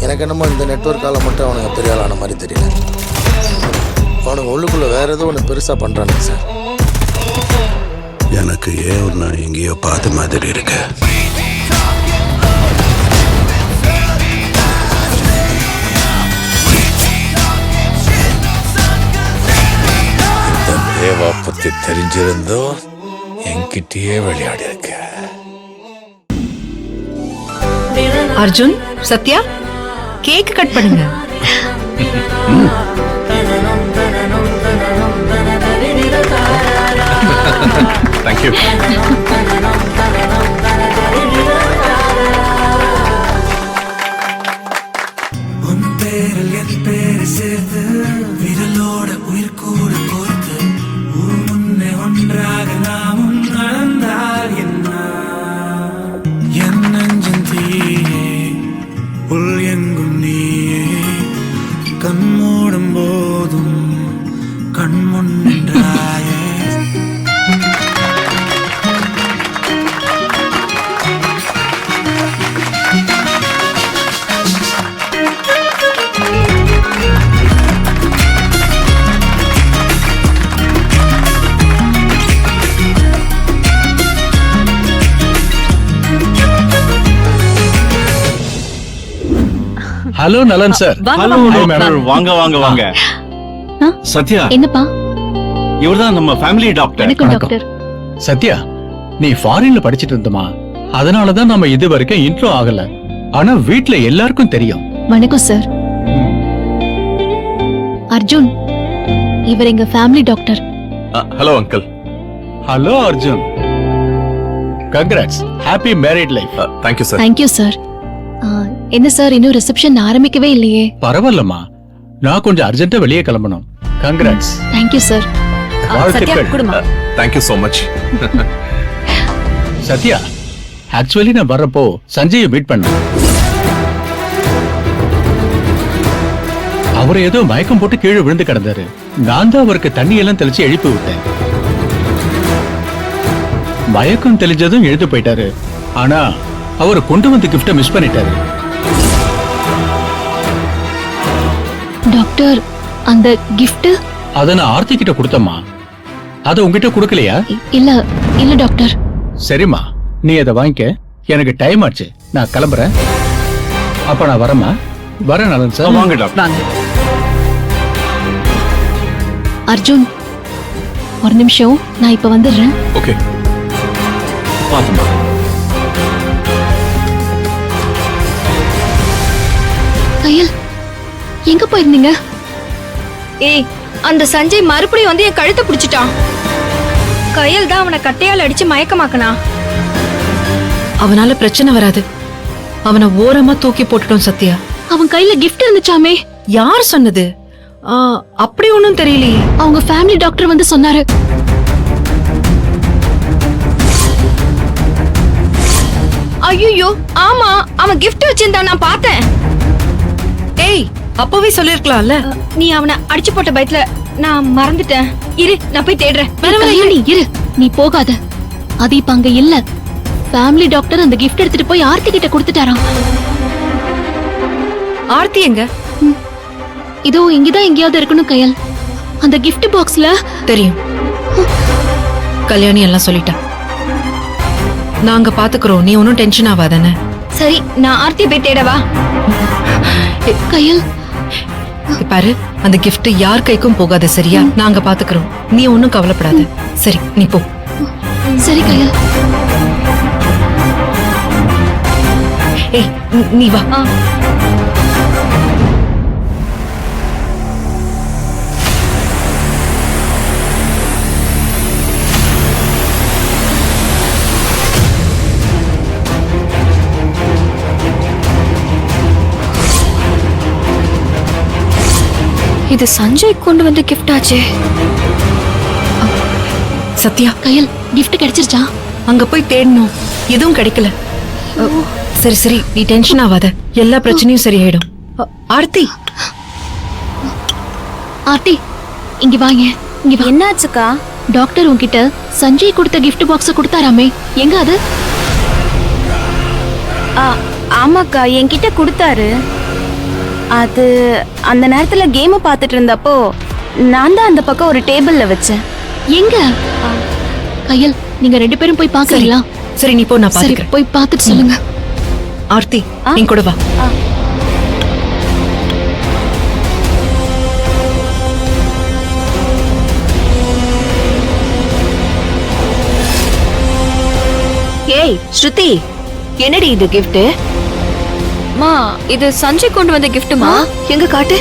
எனக்கு என்னமோ இந்த நெட்வொர்க்கால் மட்டும் அவனுங்க பெரிய ஆளான மாதிரி தெரியல. அவனுங்க உள்ளுக்குள்ளே வேறு ஏதோ ஒன்று பெருசாக பண்ணுறானுங்க சார். எனக்கு ஏன் நான் எங்கேயோ பார்த்த மாதிரி இருக்கு. தேவா பத்தி தெரிஞ்சிருந்தோ என்கிட்டயே விளையாடி இருக்க. அர்ஜுன், சத்யா, கேக் கட் பண்ணுங்க. Thank you. கண்மூடும் போதும் கண்முன் நின்றாயே. ஹலோ நலன் சார். ஹலோ மேடம், வாங்க வாங்க வாங்க. சத்யா, என்னப்பா? இவர்தான் நம்ம ஃபேமிலி டாக்டர். வணக்கம் டாக்டர். சத்யா, நீ ஃபாரின்ல படிச்சிட்டு இருந்தமா, அதனாலதான் நம்ம இது வரைக்கும் இன்ட்ரோ ஆகல. ஆனா வீட்ல எல்லாருக்கும் தெரியும். வணக்கம் சார். அர்ஜுன், இவர் எங்க family doctor. Hello uncle. Hello Arjun, congrats, happy married life. Thank you sir. Thank you sir. என்ன சார், இன்னும் ரிசப்ஷன் ஆரம்பிக்கவே இல்லையே? பரவாயில்லம்மா, நான் கொஞ்சம் அர்ஜென்ட்டா வெளியே கிளம்பணும். கங்க்ராட்ஸ். Thank you sir. சத்யா, குடுமா. Thank you so much. Sathya, actually நான் வர்றப்போ சஞ்சயை மீட் பண்ணேன். அவர் ஏதோ மயக்கம் போட்டு கீழே விழுந்து கிடந்தாரு. நான் தான் அவருக்கு தண்ணி எல்லாம் தெளிச்சு எழுப்பி விட்டேன். மயக்கம் தெளிஞ்சதும் எழுந்து போயிட்டாரு. ஆனா அவர் கொண்டு வந்த கிஃப்ட மிஸ் பண்ணிட்டாரு. டாக்டர், அந்த கிஃப்ட்? அத நான் ஆர்த்தி கிட்ட கொடுத்தம்மா. அத உங்ககிட்ட கொடுக்கலையா? இல்ல இல்ல டாக்டர். சரிம்மா, நீ அதை வாங்கிக்க. எனக்கு டைம் ஆச்சு, நான் கிளம்புறேன். அப்ப நான் வரேம்மா. வரேன் நலன் சார். வாங்க டாக்டர். அர்ஜுன், ஒரு நிமிஷம், நான் இப்ப வந்துடுறேன். ஓகே, பாத்துமா. கையல், எங்க போயிருந்தீங்க? ஏய், அந்த சஞ்சய் மறுபடியும் வந்து என் கழுத்தை பிடிச்சிட்டான். கையல் தான் அவனை கட்டையால் அடிச்சு மயக்கமாக்கனா. அவனால பிரச்சனை வராது. அவனை ஓரமா தூக்கி போட்டுட்டோம் சத்யா. அவன் கையில கிஃப்ட் இருந்துச்சாமே. யார் சொன்னது? அப்படி ஒண்ணும் தெரியலையே. அவங்க ஃபேமிலி டாக்டர் வந்து சொன்னாரு. ஐயோ, ஆமா, அவன் கிஃப்ட் வச்சிருந்தான், நான் பார்த்தேன். ஏய், அப்பவே சொல்லிருக்கலாம்ல. நீ அவனை அடிச்சு போட்ட பயத்துல நான் மறந்துட்டேன். இரு, நான் போய் தேடுறேன். நீ இரு, நீ போகாத. அது இப்ப அங்க இல்ல. ஃபேமிலி டாக்டர் அந்த கிஃப்ட் எடுத்துட்டு போய் ஆர்த்தி கிட்ட கொடுத்துட்டாராம். ஆர்த்தி எங்க? இதோ இங்கதான் எங்கேயாவது இருக்கணும் கையல். அந்த கிஃப்ட் பாக்ஸ்ல. தெரியும், கல்யாணி எல்லாம் சொல்லிட்டா. நாங்க பாத்துக்கிறோம், நீ ஒன்னும் டென்ஷன் ஆகாதானே? சரி, நான் ஆர்த்தி போய் தேடவா? கையல், பாரு, அந்த கிஃப்ட் யார் கைக்கும் போகாத, சரியா? நாங்க பாத்துக்கிறோம், நீ ஒன்னும் கவலைப்படாத. சரி, நீ போ. சரி கையல். ஏய், நீ வா. இது சஞ்சய் கொண்டு வந்த கிஃப்ட் ஆச்சே. சத்யா, கையல், கிஃப்ட் கிடைச்சிருச்சா? அங்க போய் தேடணும், எதுவும் கிடைக்கல. சரி சரி, நீ டென்ஷன் ஆகாத, எல்லா பிரச்சனையும் சரியாயிடும். ஆர்த்தி, ஆர்த்தி, இங்க வாங்க. இங்க வா. என்னாச்சுக்கா? டாக்டர் உன்கிட்ட சஞ்சய் கொடுத்த கிஃப்ட் பாக்ஸ் கொடுத்தாராமே, எங்க அது? ஆமாக்கா, என்கிட்ட கொடுத்தாரு. அது அந்த நேரத்துல கேம் பார்த்துட்டு இருந்தப்போ நான் தான் அந்த பக்கம் ஒரு டேபிள்ல வச்சேன். எங்க கையல், நீங்க 2 பேரும் போய் பாக்குறீங்களா? சரி நீ போ, நான் சரி, பாத்துக்கிறேன். போய் பார்த்துட்டு சொல்லுங்க. ஆர்த்தி நீ கூட வா. ஏய் ஸ்ருதி, என்னடி இது கிஃப்ட்? மா இது சஞ்சய் கொண்டு வந்த கிஃப்ட்டுமா. எங்க காட்டு.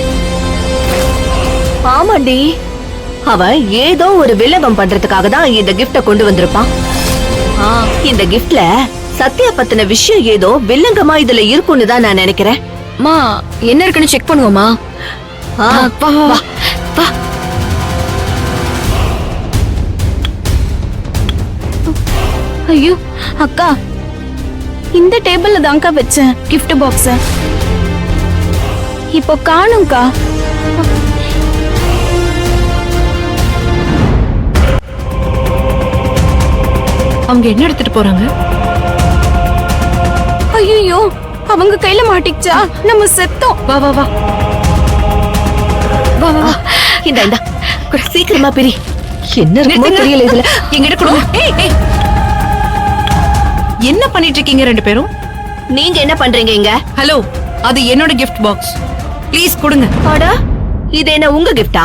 ஆமாண்டி, அவன் ஏதோ ஒரு வில்லகம் பண்றதுக்காக தான் இந்த கிஃப்ட கொண்டு வந்திருப்பான். இந்த கிஃப்ட்ல சத்யா பத்தின விஷயம் ஏதோ வில்லங்கமா இதுல இருக்குன்னு தான் நான் நினைக்கிறேன். மா என்ன இருக்குன்னு செக் பண்ணுவோமா? வா வா வா. ஐயோ அக்கா, இந்த டேபிள்ல தான்க்கா வச்சேன் gift பாக்ஸ். இப்போ காணும்க்கா. அவங்க என்ன எடுத்துட்டு போறாங்க? ஐயோ, அவங்க கையில மாட்டிக்கிச்சா? நம்ம செத்தோம். வா வா வா வா வா. இந்த இந்த சீக்கிரமா பிரி. என்ன இருக்குமோ தெரியல இதுல. எங்கிட்ட கொடுங்க. ஏய் ஏய், என்ன பண்ணிட்டு இருக்கீங்க 2 பேரும்? நீங்க என்ன பண்றீங்க இங்க? ஹலோ, அது என்னோட gift பாக்ஸ். ப்ளீஸ் கொடுங்க. அட, இது என்ன உங்க கிஃப்டா?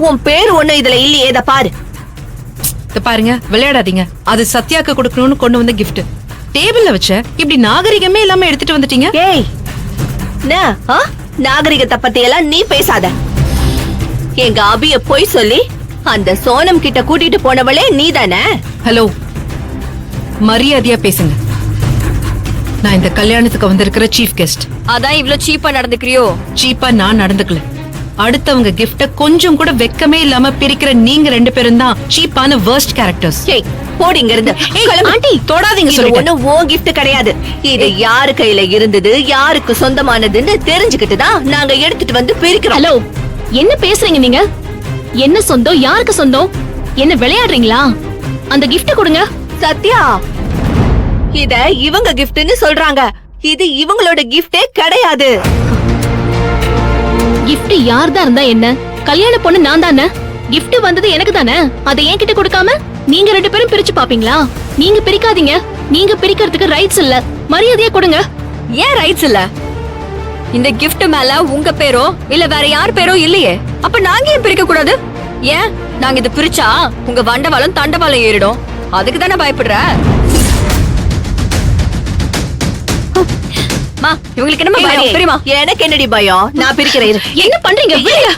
உன் பேர் ஒண்ணு இதுல இல்லையே, இத பாரு. இத பாருங்க, விளையாடாதீங்க. அது சத்யாக்கு கொடுக்கணும்னு கொண்டு வந்த gift. டேபிள்ல வச்ச இப்படி நாகரிகமே இல்லாம எடுத்துட்டு வந்துட்டீங்க. ஏய், நாகரிகத்தை பத்தி எல்லாம் நீ பேசாத. எங்க அபிய போய் சொல்லி அந்த சோனம் கிட்ட கூட்டிட்டு போனவளே நீதானே? ஹலோ, மரியாதையா பேசுங்க. நான் இந்த கல்யாணத்துக்கு வந்திருக்கிற சீஃப் கெஸ்ட். அதான் இவ்ளோ சீப்பா நடந்துக்கிறியோ? சீப்பா நான் நடந்துக்கல. அடுத்தவங்க கிஃப்ட கொஞ்சம் கூட வெக்கமே இல்லாம பிரிக்கிற நீங்க 2 பேரும் தான் சீப்பான வர்ஸ்ட் கேரக்டர்ஸ். ஏய், போடி இங்க இருந்து. ஆண்டி தொடாதீங்க இது சொல்லிட்டேன். ஒண்ணும் உன் gift கிடையாது. இது யாரு கையில இருந்தது, யாருக்கு சொந்தமானதுன்னு தெரிஞ்சுக்கிட்டு தான் நாங்க எடுத்துட்டு வந்து பிரிக்கிறோம். ஹலோ, என்ன பேசுறீங்க நீங்க? என்ன சொந்தம், யாருக்கு சொந்தம்? என்ன விளையாடுறீங்களா? அந்த gift கொடுங்க. சத்யா, இத இவங்க கிஃப்ட்னு சொல்றாங்க. இது இவங்களோட கிஃப்டே கிடையாது. gift யார்தான் இருந்தா என்ன? கல்யாண பொண்ணு நான் தானே. gift வந்தது எனக்கு தானே. அதை என்கிட்ட கொடுக்காம நீங்க 2 பேரும் பிரிச்சு பாப்பீங்களா? நீங்க பிரிக்காதீங்க. நீங்க பிரிக்கிறதுக்கு ரைட்ஸ் இல்ல. மரியாதையா கொடுங்க. ஏன் ரைட்ஸ் இல்ல? இந்த gift மேல உங்க பேரோ இல்ல வேற யார் பேரோ இல்லையே. அப்ப நாங்க ஏன் பிரிக்க கூடாது? ஏன் நாங்க இத பிரிச்சா உங்க வண்டவாளம் தண்டவாளம் ஏறிடும். அதுக்கு தானே பயப்படுற? மா, இவங்களுக்கு என்ன பயம் தெரியுமா? எனக்கு என்னடி பயம்? நான் பிரிக்கிறேன். என்ன பண்றீங்க? விடுங்க.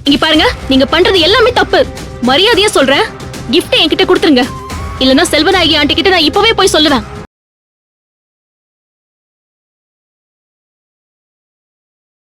இங்க பாருங்க, நீங்க பண்றது எல்லாமே தப்பு. மரியாதையா சொல்றேன், gift என்கிட்ட கொடுத்துருங்க. இல்லனா செல்வநாயகி ஆண்டி கிட்ட நான் இப்பவே போய் சொல்லுவேன்.